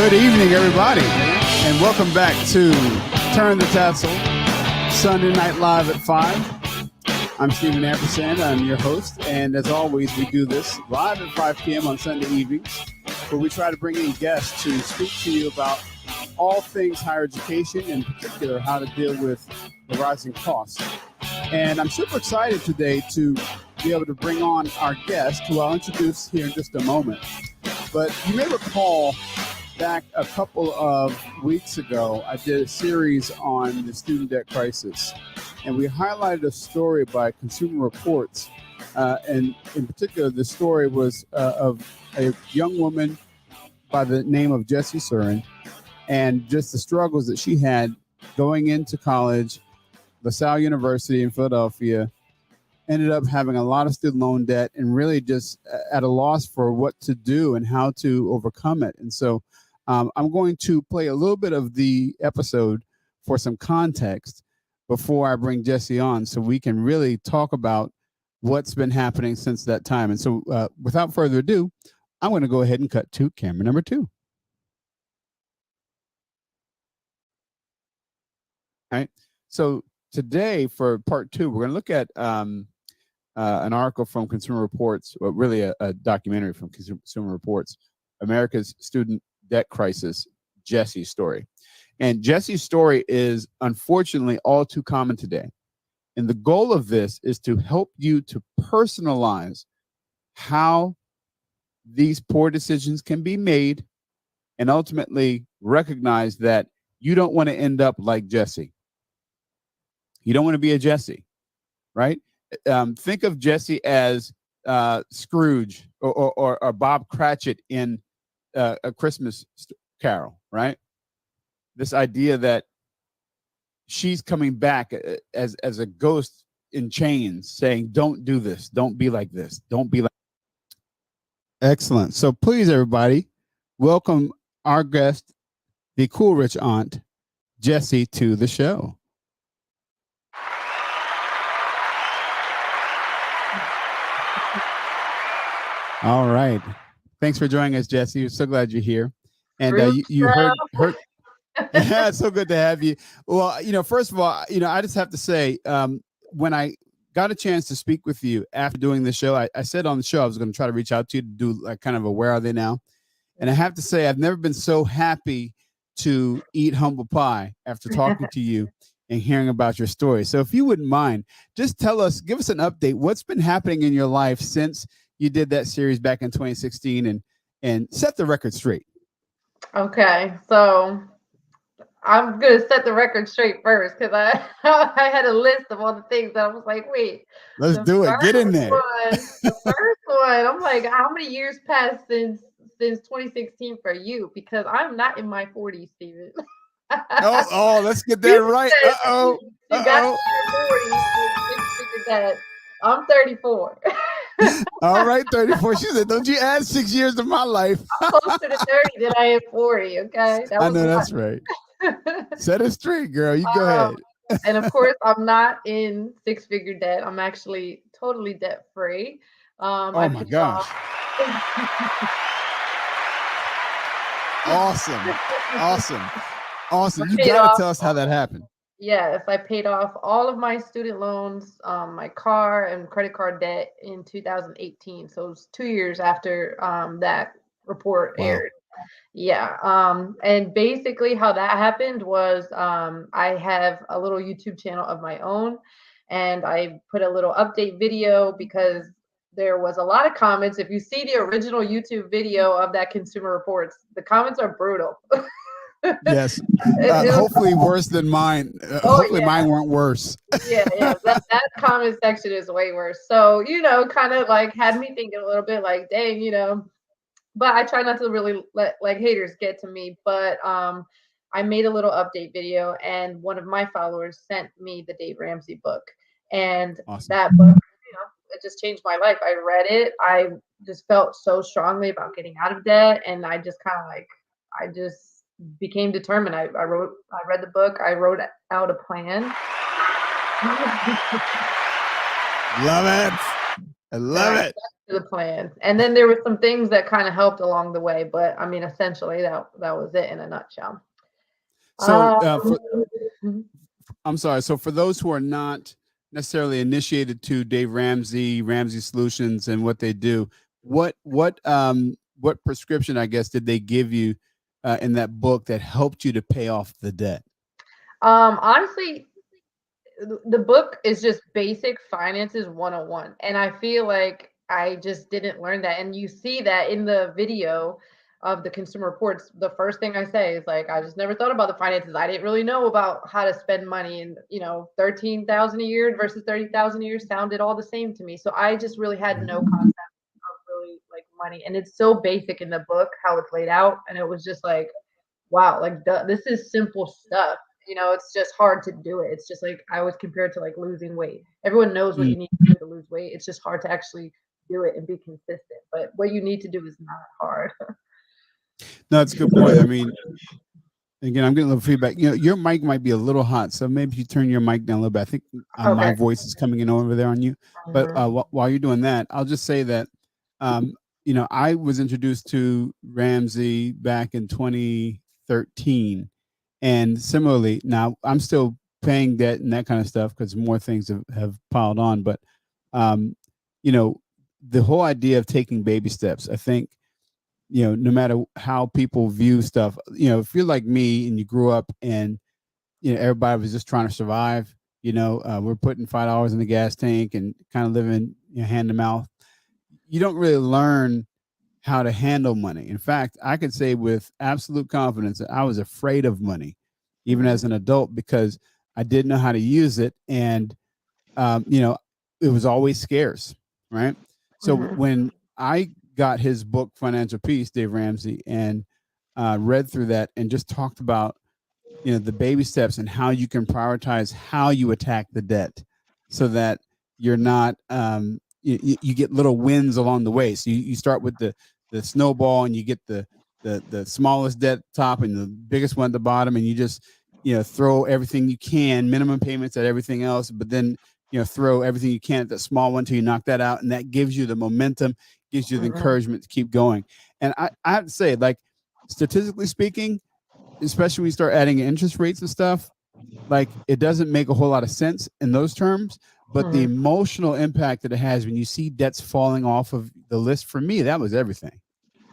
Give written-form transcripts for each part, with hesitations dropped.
Good evening, everybody, and welcome back to Turn the Tassel, Sunday Night Live at 5. I'm Stephen Ampersand. I'm your host, and as always, we do this live at 5 p.m. on Sunday evenings, where we try to bring in guests to speak to you about all things higher education, in particular, how to deal with the rising costs. And I'm super excited today to be able to bring on our guest, who I'll introduce here in just a moment. But you may recall back a couple of weeks ago, I did a series on the student debt crisis, and we highlighted a story by Consumer Reports. And in particular, the story was of a young woman by the name of Jessie Suren, and just the struggles that she had going into college. LaSalle University in Philadelphia, ended up having a lot of student loan debt and really just at a loss for what to do and how to overcome it. And so I'm going to play a little bit of the episode for some context before I bring Jessie on, so we can really talk about what's been happening since that time. And so without further ado, I'm going to go ahead and cut to camera number 2. All right. So today for part 2, we're going to look at an article from Consumer Reports, or really a documentary from Consumer Reports, America's Student Debt Crisis, Jessie's story. And Jessie's story is unfortunately all too common today. And the goal of this is to help you to personalize how these poor decisions can be made and ultimately recognize that you don't want to end up like Jessie. You don't want to be a Jessie, right? Think of Jessie as Scrooge or Bob Cratchit in A Christmas Carol, right? This idea that she's coming back as a ghost in chains saying, don't do this. Don't be like this. Don't be like. Excellent. So please, everybody, welcome our guest, the cool rich aunt, Jessie, to the show. All right. Thanks for joining us, Jessie. We're so glad you're here. And you heard yeah, it's so good to have you. Well, first of all, I just have to say, when I got a chance to speak with you after doing the show, I said on the show I was going to try to reach out to you to do like kind of a where are they now? And I have to say, I've never been so happy to eat humble pie after talking to you and hearing about your story. So if you wouldn't mind, just give us an update. What's been happening in your life since you did that series back in 2016 and set the record straight? Okay, so I'm going to set the record straight first because I had a list of all the things that I was like, wait. Let's do it. Get in there. The first one, I'm like, how many years passed since 2016 for you? Because I'm not in my 40s, Steven. Oh, let's get that right. You got to your 40s that I'm 34. All right, 34. She said, don't you add 6 years to my life. I'm closer to 30 than I am 40, okay? I know that's right. Set it straight, girl. You go ahead. And of course, I'm not in six-figure debt. I'm actually totally debt-free. Oh my gosh. Awesome. You got to tell us how that happened. Yes, I paid off all of my student loans, my car and credit card debt in 2018. So it was 2 years after that report aired. Yeah. And basically how that happened was I have a little YouTube channel of my own, and I put a little update video because there was a lot of comments. If you see the original YouTube video of that Consumer Reports, the comments are brutal. Yes. Hopefully worse than mine. Hopefully mine weren't worse. Yeah. That comment section is way worse. So, kind of like had me thinking a little bit like, dang, but I try not to really let like haters get to me. But I made a little update video, and one of my followers sent me the Dave Ramsey book. And that book, it just changed my life. I read it. I just felt so strongly about getting out of debt. And I just kind of I just became determined. I read the book. I wrote out a plan. Love it. I love it. to the plan. And then there were some things that kind of helped along the way, but I mean, essentially that was it in a nutshell. So, Um, I'm sorry. So, for those who are not necessarily initiated to Dave Ramsey, Ramsey Solutions, and what they do, what prescription, I guess, did they give you in that book that helped you to pay off the debt? Honestly, the book is just basic finances 101, and I feel like I just didn't learn that. And you see that in the video of the Consumer Reports. The first thing I say is like, I just never thought about the finances. I didn't really know about how to spend money, and 13,000 a year versus 30,000 a year sounded all the same to me. So I just really had no concept of really like money, and it's so basic in the book how it's laid out, and it was just like, wow, like this is simple stuff. It's just hard to do it. It's just like I always compare it to like losing weight. Everyone knows what Mm. you need to do to lose weight. It's just hard to actually do it and be consistent. But what you need to do is not hard. No, that's a good point. I mean, again, I'm getting a little feedback. Your mic might be a little hot, so maybe you turn your mic down a little bit. I think my Okay. voice is coming in over there on you. But Mhm. while you're doing that, I'll just say that um, I was introduced to Ramsey back in 2013, and similarly, now I'm still paying debt and that kind of stuff because more things have piled on. But um, you know, the whole idea of taking baby steps, I think no matter how people view stuff, if you're like me and you grew up and, everybody was just trying to survive, we're putting $5 in the gas tank and kind of living hand to mouth. You don't really learn how to handle money. In fact, I could say with absolute confidence that I was afraid of money, even as Mhm. an adult, because I didn't know how to use it. And, um, you know, it was always scarce, right? So Mhm. when I got his book, Financial Peace, Dave Ramsey, and read through that and just talked about, the baby steps and how you can prioritize how you attack the debt so that you're not, you get little wins along the way. So you start with the snowball and you get the smallest debt top and the biggest one at the bottom, and you just throw everything you can, minimum payments at everything else, but then throw everything you can at the small one until you knock that out, and that gives you the momentum, gives you the Mhm. encouragement to keep going. And I have to say, like, statistically speaking, especially when you start adding interest rates and stuff, like, it doesn't make a whole lot of sense in those terms. But the Mhm. emotional impact that it has when you see debts falling off of the list, for me, that was everything.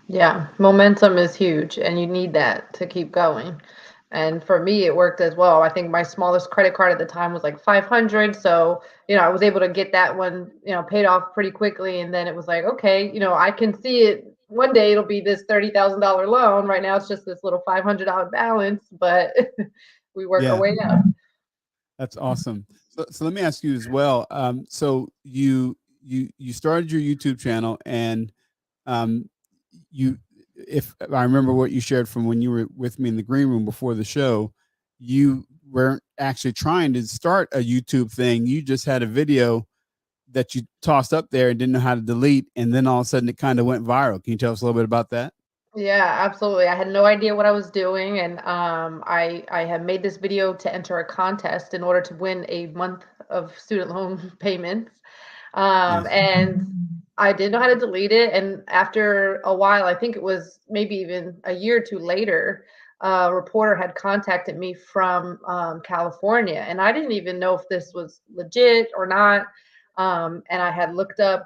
Yeah, momentum is huge, and you need that to keep going. And for me, it worked as well. I think my smallest credit card at the time was like 500. So, I was able to get that one, paid off pretty quickly. And then it was like, okay, I can see it one day it'll be this $30,000 loan. Right now, it's just this little $500 balance, but we work our Yeah, way up. that's awesome. So let me ask you as well. So you started your YouTube channel, and um, you, if I remember what you shared from when you were with me in the green room before the show, you weren't actually trying to start a YouTube thing. You just had a video that you tossed up there and didn't know how to delete, and then all of a sudden it kind of went viral. Can you tell us a little bit about that? Yeah, absolutely. I had no idea what I was doing, and I had made this video to enter a contest in order to win a month of student loan payments. Nice. And I didn't know how to delete it. And after a while, I think it was maybe even a year or two later, a reporter had contacted me from California, and I didn't even know if this was legit or not. And I had looked up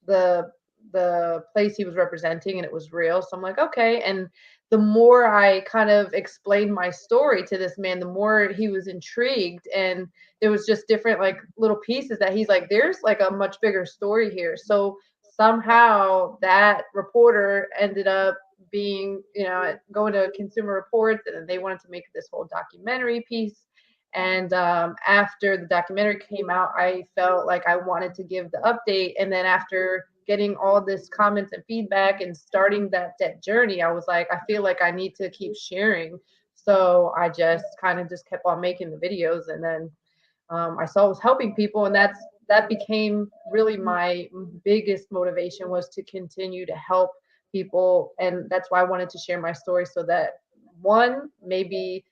the the place he was representing, and it was real. So I'm like, okay. And the more I kind of explained my story to this man, the more he was intrigued. And there was just different like little pieces that he's like, there's like a much bigger story here. So somehow that reporter ended up being, going to Consumer Reports, and then they wanted to make this whole documentary piece. And after the documentary came out, I felt like I wanted to give the update. And then after getting all this comments and feedback and starting that journey, I was like, I feel like I need to keep sharing. So I just kind of just kept on making the videos. And then I saw it was helping people, and that became really my biggest motivation, was to continue to help people. And that's why I wanted to share my story, so that one, maybe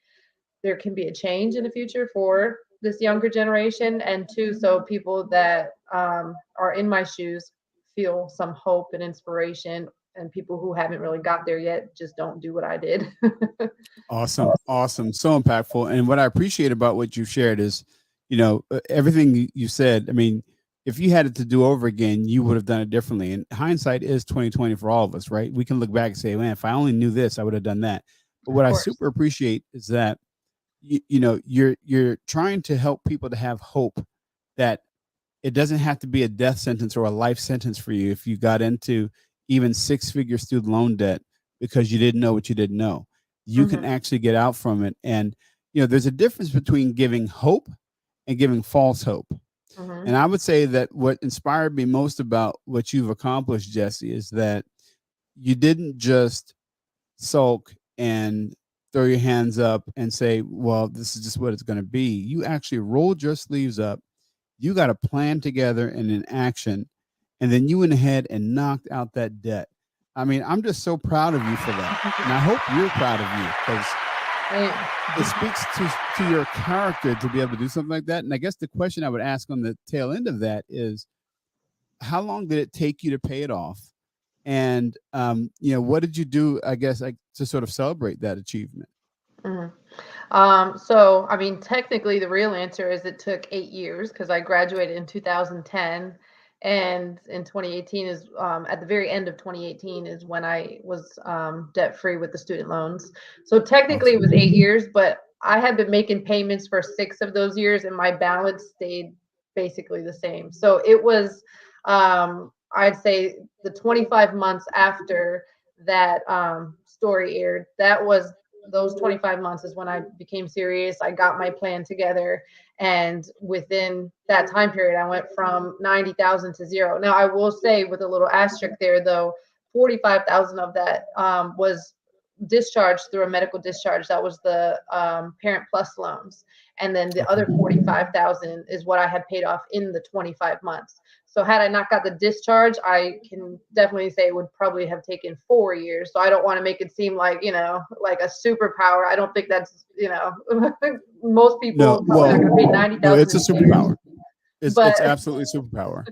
there can be a change in the future for this younger generation, and two, so people that are in my shoes feel some hope and inspiration. And people who haven't really got there yet just don't do what I did. Awesome. Awesome. So impactful. And what I appreciate about what you shared is, everything you said. I mean, if you had it to do over again, you would have done it differently. And hindsight is 2020 for all of us, right? We can look back and say, man, if I only knew this, I would have done that. But Of what I course. super appreciate is that you're trying to help people to have hope that it doesn't have to be a death sentence or a life sentence for you if you got into even six-figure student loan debt because you didn't know what you didn't know. You can Hmm. actually get out from it. And there's a difference between giving hope and giving false hope. Hmm. And I would say that what inspired me most about what you've accomplished, Jesse, is that you didn't just sulk and throw your hands up and say, well, this is just what it's going to be. You actually rolled your sleeves up. You got a plan together and an action, and then you went ahead and knocked out that debt. I mean, I'm just so proud of you for that. And I hope you're proud of you because it speaks to your character to be able to do something like that. And I guess the question I would ask on the tail end of that is, how long did it take you to pay it off? And what did you do? I guess like to sort of celebrate that achievement. Mhm. So I mean, technically, the real answer is it took 8 years because I graduated in 2010, and in 2018 is at the very end of 2018 is when I was debt free with the student loans. So technically, it Awesome. was 8 years, but I had been making payments for 6 of those years, and my balance stayed basically the same. So it was, I'd say, the 25 months after that story aired. That was those 25 months is when I became serious. I got my plan together. And within that time period, I went from 90,000 to zero. Now, I will say with a little asterisk there, though, 45,000 of that was discharged through a medical discharge. That was the Parent Plus loans. And then the Okay. other 45,000 is what I had paid off in the 25 months. So had I not got the discharge, I can definitely say it would probably have taken 4 years. So I don't want to make it seem like, like a superpower. I don't think that's, most No, people probably not well, going to pay no, 90,000 it's a in 2 years. superpower. It's But absolutely a superpower.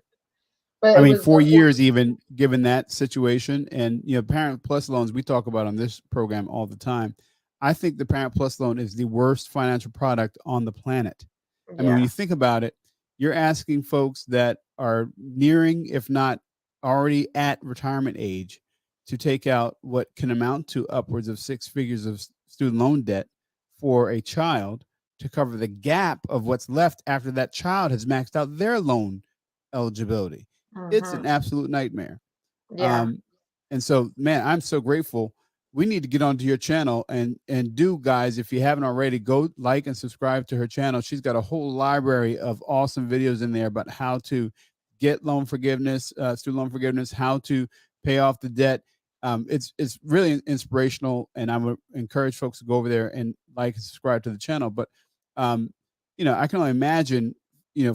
but I it mean, was 4 years even given that situation, and Parent Plus loans we talk about on this program all the time. I think the Parent Plus loan is the worst financial product on the planet. I mean, when yeah. you think about it, you're asking folks that are nearing, if not already at retirement age, to take out what can amount to upwards of six figures of student loan debt for a child to cover the gap of what's left after that child has maxed out their loan eligibility. It's an Hmm. absolute nightmare. Yeah. Um, and so, man, I'm so grateful. We need to get onto your channel and do, guys, if you haven't already, go like and subscribe to her channel. She's got a whole library of awesome videos in there about how to get loan forgiveness, student loan forgiveness, how to pay off the debt. It's really inspirational, and I would encourage folks to go over there and like and subscribe to the channel. But um, I can only imagine,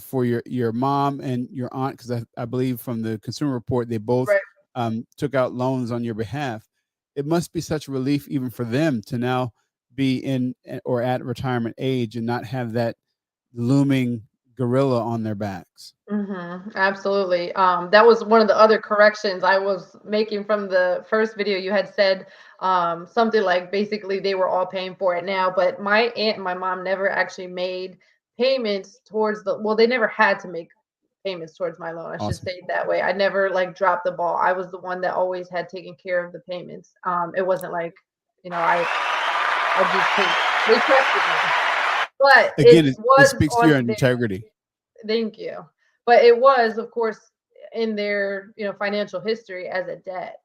for your mom and your aunt, because I believe from the Consumer Report they both Right. took out loans on your behalf. It must be such a relief even for them to now be in or at retirement age and not have that looming gorilla on their backs. Absolutely. That was one of the other corrections I was making from the first video. You had said something like basically they were all paying for it now, but my aunt and my mom never actually made payments towards well, they never had to make payments towards my loan. I should Awesome. say it that way. I never like dropped the ball. I was the one that always had taken care of the payments. It wasn't like, I just paid. They trusted me, but Again, it it was speaks to your on their. integrity. Thank you. But it was, of course, in their, financial history as a debt.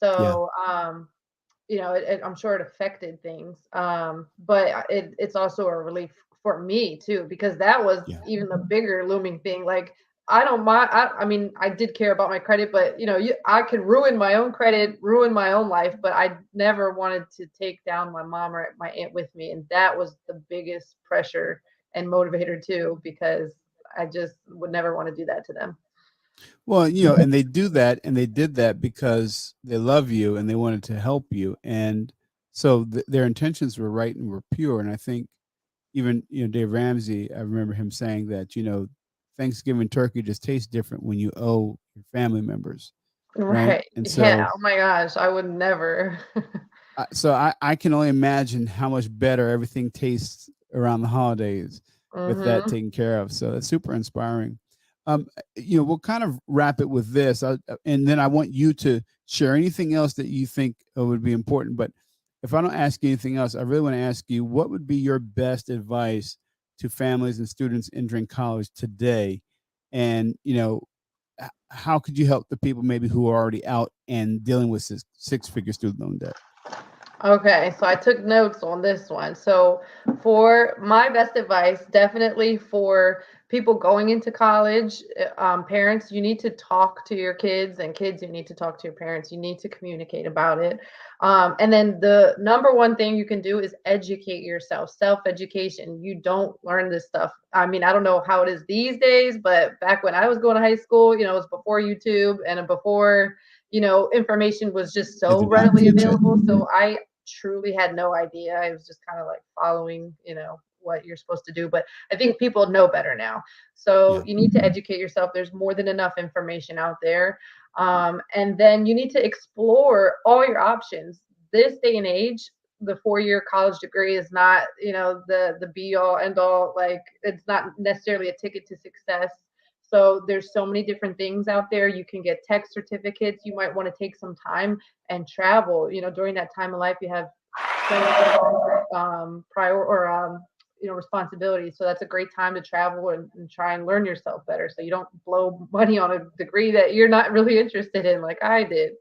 Yeah. So, I'm sure it affected things. But it's also a relief for me too, because that was Yeah. even the bigger looming thing. Like, I don't mind. I mean, I did care about my credit, but I could ruin my own credit, ruin my own life, but I never wanted to take down my mom or my aunt with me, and that was the biggest pressure and motivator too, because I just would never want to do that to them. Well, and they do that, and they did that because they love you and they wanted to help you, and so their intentions were right and were pure. And I think even Dave Ramsey, I remember him saying that Thanksgiving turkey just tastes different when you owe your family members, right? Right. And Yeah. so Oh my gosh, I would never. I can only imagine how much better everything tastes around the holidays with that Hmm. taken care of. So that's super inspiring. We'll kind of wrap it with this, and then I want you to share anything else that you think would be important. But if I don't ask you anything else, I really want to ask you, what would be your best advice to families and students entering college today? And how could you help the people maybe who are already out and dealing with six-figure student loan debt? Okay, so I took notes on this one. So, for my best advice, definitely for people going into college, parents, you need to talk to your kids, and kids, you need to talk to your parents. You need to communicate about it. And then the number one thing you can do is educate yourself, self education. You don't learn this stuff. I mean, I don't know how it is these days, but back when I was going to high school, it was before YouTube and before information was just so They did not readily teach it. available. So I truly had no idea. I was just kind of like following, what you're supposed to do. But I think people know better now. So Yeah. you need to educate yourself. There's more than enough information out there. And then you need to explore all your options. This day and age, the 4-year college degree is not, the be all end all. Like, it's not necessarily a ticket to success. So there's so many different things out there. You can get tech certificates. You might want to take some time and travel. During that time of life, you have so many prior or responsibilities. So that's a great time to travel and try and learn yourself better. So you don't blow money on a degree that you're not really interested in, like I did.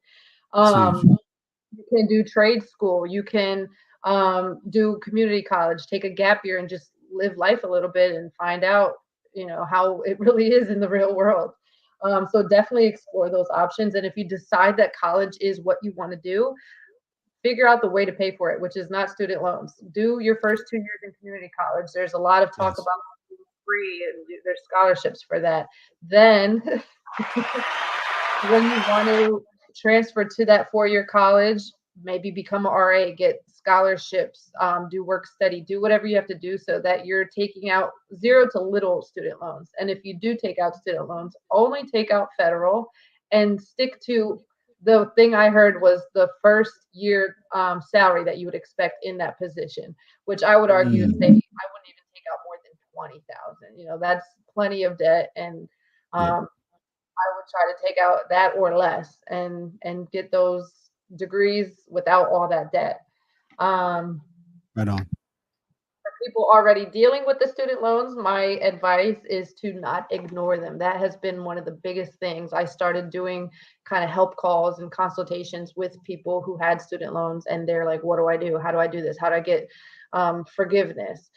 It's huge. Um, you can do trade school. You can do community college, take a gap year and just live life a little bit and find out, how it really is in the real world. So definitely explore those options. And if you decide that college is what you want to do, figure out the way to pay for it, which is not student loans. Do your first 2 years in community college. There's a lot of talk Yes. about free, and there's scholarships for that. Then when you want to transfer to that 4-year college, maybe become an RA, get scholarships, do work study, do whatever you have to do so that you're taking out zero to little student loans. And if you do take out student loans, only take out federal and stick to the thing I heard was the first year salary that you would expect in that position, which I would argue and say I Mm, wouldn't even take out more than 20,000. That's plenty of debt, and yeah. um, I would try to take out that or less and get those degrees without all that debt. Um, Right on. for people already dealing with the student loans, my advice is to not ignore them. That has been one of the biggest things. I started doing kind of help calls and consultations with people who had student loans, and they're like, "What do I do? How do I do this? How do I get forgiveness?"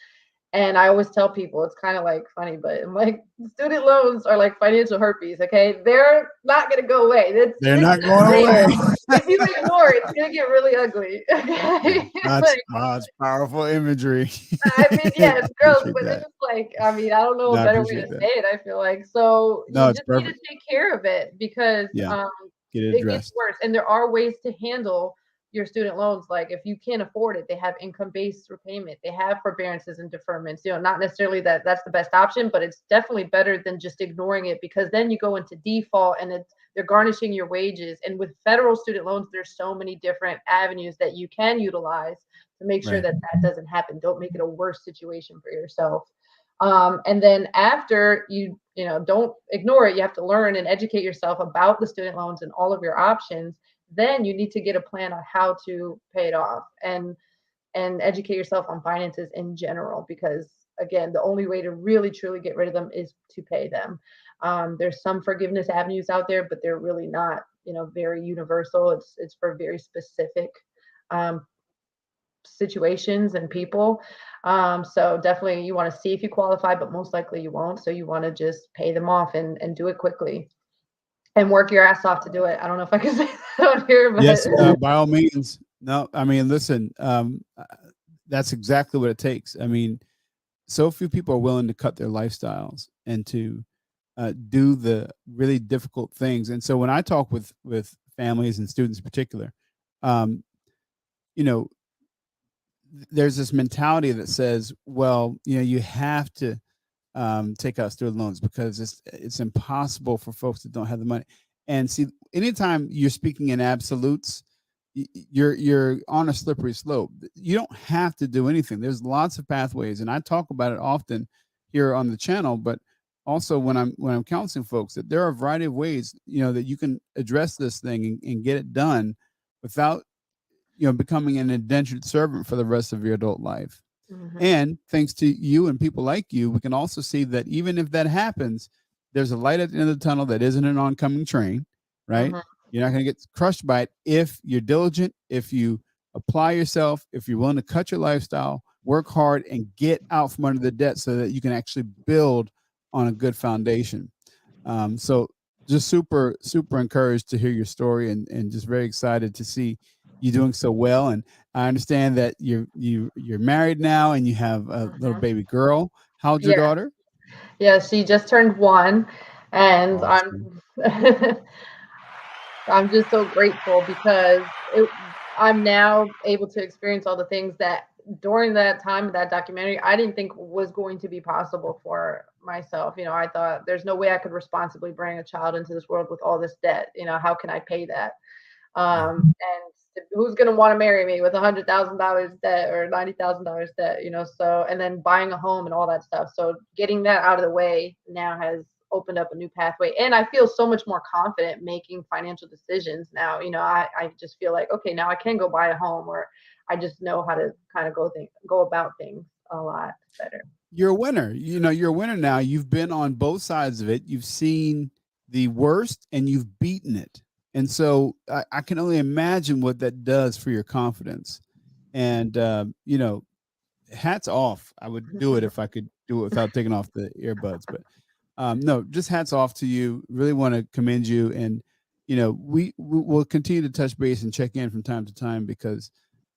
And I always tell people, it's kind of like funny, but I'm like, student loans are like financial herpes. Okay, they're not gonna go away. They're It's not just going there. away. If you ignore it, it's gonna get really ugly. Yeah. Okay, That's like, that's powerful imagery. I mean, I yeah, it's gross, appreciate but it's that. just like, I mean, I don't know a No, I better way to appreciate say that. it. I feel like so No, you it's just need to perfect. take care of it because Yeah. Get it it gets addressed. worse, and there are ways to handle your student loans. Like if you can't afford it, they have income-based repayment. They have forbearances and deferments. Not necessarily that that's the best option, but it's definitely better than just ignoring it because then you go into default and they're garnishing your wages. And with federal student loans, there's so many different avenues that you can utilize to make sure Right. that that doesn't happen. Don't make it a worse situation for yourself. And then after don't ignore it. You have to learn and educate yourself about the student loans and all of your options. Then you need to get a plan on how to pay it off and educate yourself on finances in general because again the only way to really truly get rid of them is to pay them. There's some forgiveness avenues out there but they're really not very universal. It's for very specific um, situations and people. So definitely you want to see if you qualify but most likely you won't, so you want to just pay them off and do it quickly and work your ass off to do it. I don't know if I can say that on here, but Yes, by all means. No, I mean, listen, that's exactly what it takes. I mean, so few people are willing to cut their lifestyles and to do the really difficult things. And so when I talk with families and students in particular, um, you know, there's this mentality that says, well, you have to take out student loans because it's impossible for folks that don't have the money. And see, anytime you're speaking in absolutes, you're on a slippery slope. You don't have to do anything. There's lots of pathways, and I talk about it often here on the channel, but also when I'm counseling folks, that there are a variety of ways, that you can address this thing and get it done without becoming an indentured servant for the rest of your adult life. Mm-hmm. And thanks to you and people like you, we can also see that even if that happens, there's a light at the end of the tunnel that isn't an oncoming train, right? Mm-hmm. You're not going to get crushed by it if you're diligent, if you apply yourself, if you're willing to cut your lifestyle, work hard, and get out from under the debt so that you can actually build on a good foundation. So just super, super encouraged to hear your story, and just very excited to see you doing so well. And I understand that you're married now and you have a little Mm-hmm. baby girl. How's your Yeah. daughter? Yeah, she just turned 1, and Awesome. I'm just so grateful because I'm now able to experience all the things that during that time of that documentary I didn't think was going to be possible for myself. I thought there's no way I could responsibly bring a child into this world with all this debt. How can I pay that? And who's going to want to marry me with $100,000 debt or $90,000 debt? So, and then buying a home and all that stuff. So getting that out of the way now has opened up a new pathway, and I feel so much more confident making financial decisions now. I just feel like, okay, now I can go buy a home, or I just know how to kind of go about things a lot better. You're a winner. You're a winner now. You've been on both sides of it. You've seen the worst and you've beaten it. And so I can only imagine what that does for your confidence. And, hats off. I would do it if I could do it without taking off the earbuds. But no, just hats off to you. Really want to commend you. And, we will continue to touch base and check in from time to time because,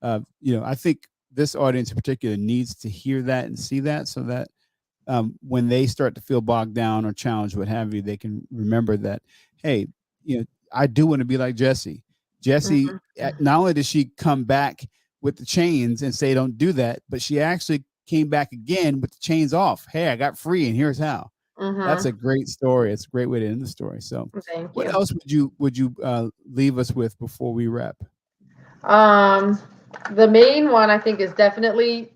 I think this audience in particular needs to hear that and see that so that when they start to feel bogged down or challenged, what have you, they can remember that, hey, I do want to be like Jessie. Jessie, Mhm. not only did she come back with the chains and say, don't do that, but she actually came back again with the chains off. Hey, I got free and here's how. That's a Mhm. great story. It's a great way to end the story. So Thank what you. else would you leave us with before we wrap? Um, the main one I think is definitely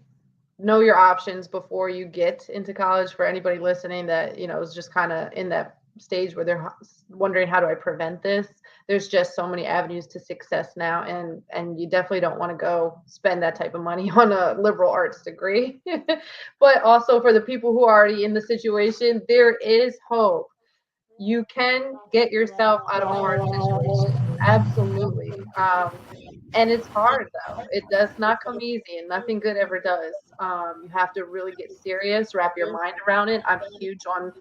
know your options before you get into college. For anybody listening that is just kind of in that stage where they're wondering, how do I prevent this? There's just so many avenues to success now, and you definitely don't want to go spend that type of money on a liberal arts degree. But also for the people who are already in the situation, there is hope. You can get yourself out of a hard situation. Absolutely. And it's hard though. It does not come easy, and nothing good ever does. You have to really get serious, wrap your mind around it. I'm huge on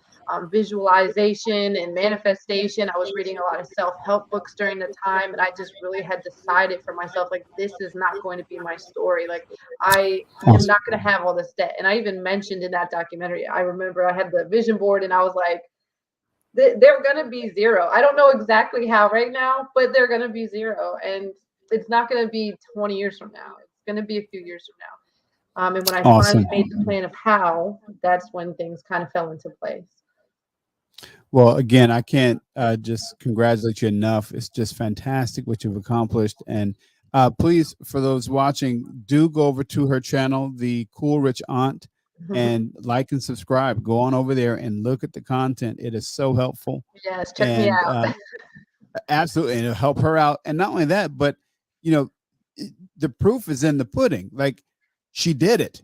visualization and manifestation. I was reading a lot of self-help books during the time, and I just really had decided for myself, like, this is not going to be my story. Like, I am Awesome. not going to have all this debt. And I even mentioned in that documentary, I remember I had the vision board, and I was like, they're going to be zero. I don't know exactly how right now, but they're going to be zero. And it's not going to be 20 years from now. It's going to be a few years from now. And when I finally Awesome. made the plan of how, that's when things kind of fell into place. Well, again, I can't just congratulate you enough. It's just fantastic what you've accomplished. And please, for those watching, do go over to her channel, The Cool Rich Aunt, and like and subscribe. Go on over there and look at the content. It is so helpful. Yes, check me And out. absolutely, and it'll help her out. And not only that, but, the proof is in the pudding. Like, she did it.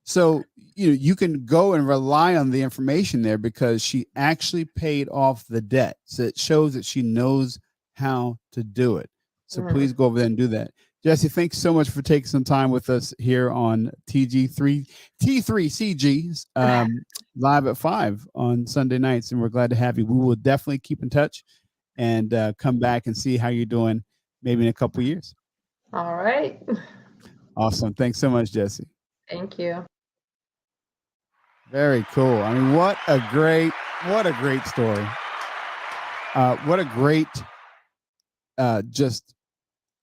So you can go and rely on the information there because she actually paid off the debt. So it shows that she knows how to do it. So Mhm. please go over there and do that. Jessie, thanks so much for taking some time with us here on T3CG live at 5 on Sunday nights, and we're glad to have you. We will definitely keep in touch and come back and see how you're doing maybe in a couple of years. All right. Awesome. Thanks so much, Jessie. Thank you. Very cool. I mean, what a great story. What a great just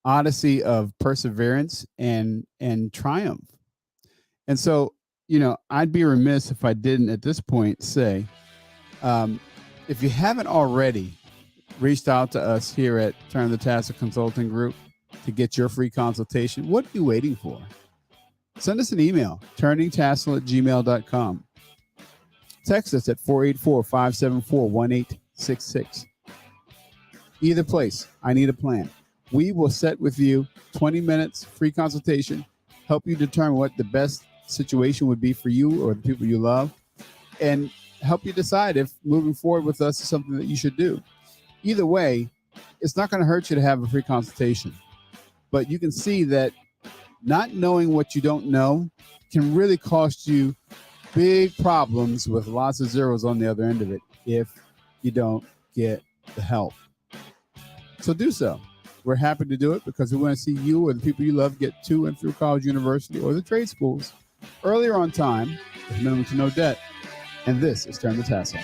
odyssey of perseverance and triumph. And so, I'd be remiss if I didn't at this point say, if you haven't already, reached out to us here at Turn the Tassel Consulting Group to get your free consultation, what are you waiting for? Send us an email, turningtassel@gmail.com. Text us at 484-574-1866. Either place, I need a plan. We will set with you 20 minutes, free consultation, help you determine what the best situation would be for you or the people you love, and help you decide if moving forward with us is something that you should do. Either way, it's not going to hurt you to have a free consultation. But you can see that not knowing what you don't know can really cost you big problems with lots of zeros on the other end of it if you don't get the help. So do so. We're happy to do it because we want to see you or the people you love get to and through college, university, or the trade schools earlier on time with minimum to no debt. And this is Turn the Tassel.